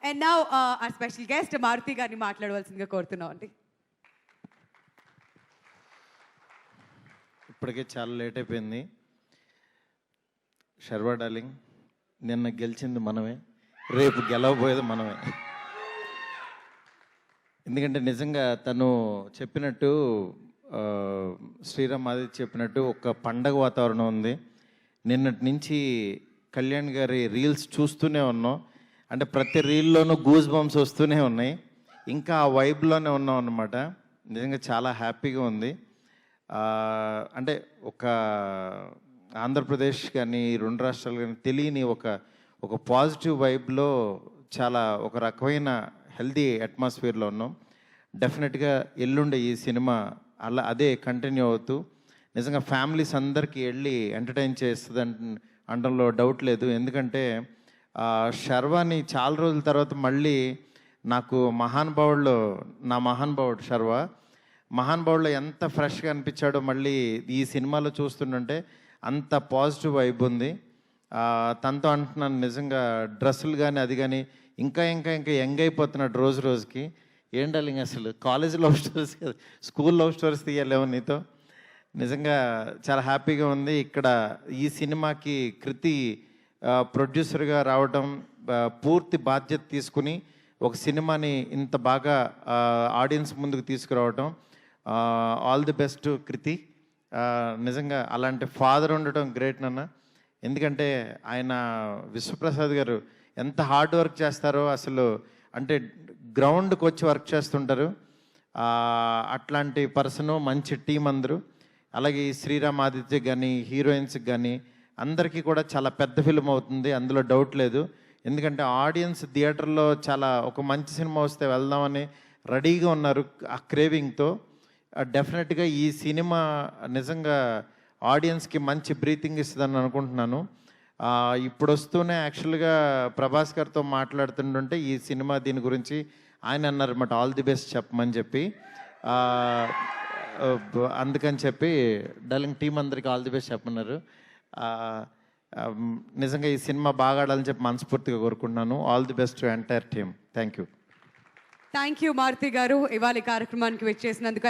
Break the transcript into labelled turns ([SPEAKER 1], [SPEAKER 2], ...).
[SPEAKER 1] And now our special guest Maruti గారిని మాట్లాడవలసిందిగా కోరుతున్నాం అండి.
[SPEAKER 2] ఇప్పటికే చాలా లేట్ అయిపోయింది. శర్వా డార్లింగ్, నిన్న గెలిచింది మనమే, రేపు గెలవబోయేది మనమే. ఎందుకంటే నిజంగా తను చెప్పినట్టు శ్రీరామ్ ఆదిత్య చెప్పినట్టు ఒక పండగ వాతావరణం ఉంది. నిన్నటి నుంచి కళ్యాణ్ గారి రీల్స్ చూస్తూనే ఉన్నాం. అంటే ప్రతి రీల్లోనూ గూస్ బంప్స్ వస్తూనే ఉన్నాయి. ఇంకా ఆ వైబ్లోనే ఉన్నాం అన్నమాట. నిజంగా చాలా హ్యాపీగా ఉంది. అంటే ఒక ఆంధ్రప్రదేశ్ కానీ రెండు రాష్ట్రాలు కానీ తెలియని ఒక పాజిటివ్ వైబ్లో చాలా ఒక రకమైన హెల్దీ అట్మాస్ఫియర్లో ఉన్నాం. డెఫినెట్గా ఎల్లుండే ఈ సినిమా అదే కంటిన్యూ అవుతూ నిజంగా ఫ్యామిలీస్ అందరికీ వెళ్ళి ఎంటర్టైన్ చేస్తుంది అనడంలో డౌట్ లేదు. ఎందుకంటే శర్వాని చాలా రోజుల తర్వాత మళ్ళీ నాకు నా మహానుభావుడు శర్వా మహానుభావుడులో ఎంత ఫ్రెష్గా అనిపించాడో మళ్ళీ ఈ సినిమాలో చూస్తుంటే అంత పాజిటివ్ వైబ్ ఉంది. తనతో అంటున్నాను, నిజంగా డ్రెస్సులు కానీ అది కానీ ఇంకా ఇంకా ఇంకా యంగ్ అయిపోతున్నాడు రోజు రోజుకి. ఏం డార్లింగ్, అసలు కాలేజ్ లవ్ స్టోరీస్ కదా, స్కూల్ లవ్ స్టోరీస్ తీయలేము నీతో. నిజంగా చాలా హ్యాపీగా ఉంది. ఇక్కడ ఈ సినిమాకి కృతి ప్రొడ్యూసర్గా రావడం, పూర్తి బాధ్యత తీసుకుని ఒక సినిమాని ఇంత బాగా ఆడియన్స్ ముందుకు తీసుకురావడం, ఆల్ ది బెస్ట్ కృతి. నిజంగా అలాంటి ఫాదర్ ఉండటం గ్రేట్ నాన్న. ఎందుకంటే ఆయన విశ్వప్రసాద్ గారు ఎంత హార్డ్ వర్క్ చేస్తారో అసలు, అంటే గ్రౌండ్కి వచ్చి వర్క్ చేస్తుంటారు. అట్లాంటి పర్సను, మంచి టీం అందరూ. అలాగే ఈ శ్రీరామ్ ఆదిత్య కానీ హీరోయిన్స్కి కానీ అందరికీ కూడా చాలా పెద్ద ఫిల్మ్ అవుతుంది, అందులో డౌట్ లేదు. ఎందుకంటే ఆడియన్స్ థియేటర్లో చాలా ఒక మంచి సినిమా వస్తే వెళ్దామని రెడీగా ఉన్నారు ఆ క్రేవింగ్తో. డెఫినెట్గా ఈ సినిమా నిజంగా ఆడియన్స్కి మంచి బ్రీతింగ్ ఇస్తుందని అనుకుంటున్నాను. ఇప్పుడు వస్తూనే యాక్చువల్గా ప్రభాస్ గారితో మాట్లాడుతుంటే ఈ సినిమా దీని గురించి ఆయన అన్నారన్నమాట, ఆల్ ది బెస్ట్ చెప్పమని చెప్పి. అందుకని చెప్పి డార్లింగ్ టీం అందరికీ ఆల్ ది బెస్ట్ చెప్పమన్నారు. నిజంగా ఈ సినిమా బాగా ఆడాలని చెప్పి మనస్ఫూర్తిగా కోరుకుంటున్నాను. All the best to entire team. Thank you
[SPEAKER 1] Maruthi గారు, ఇవాళ కార్యక్రమానికి వచ్చేసినందుకు.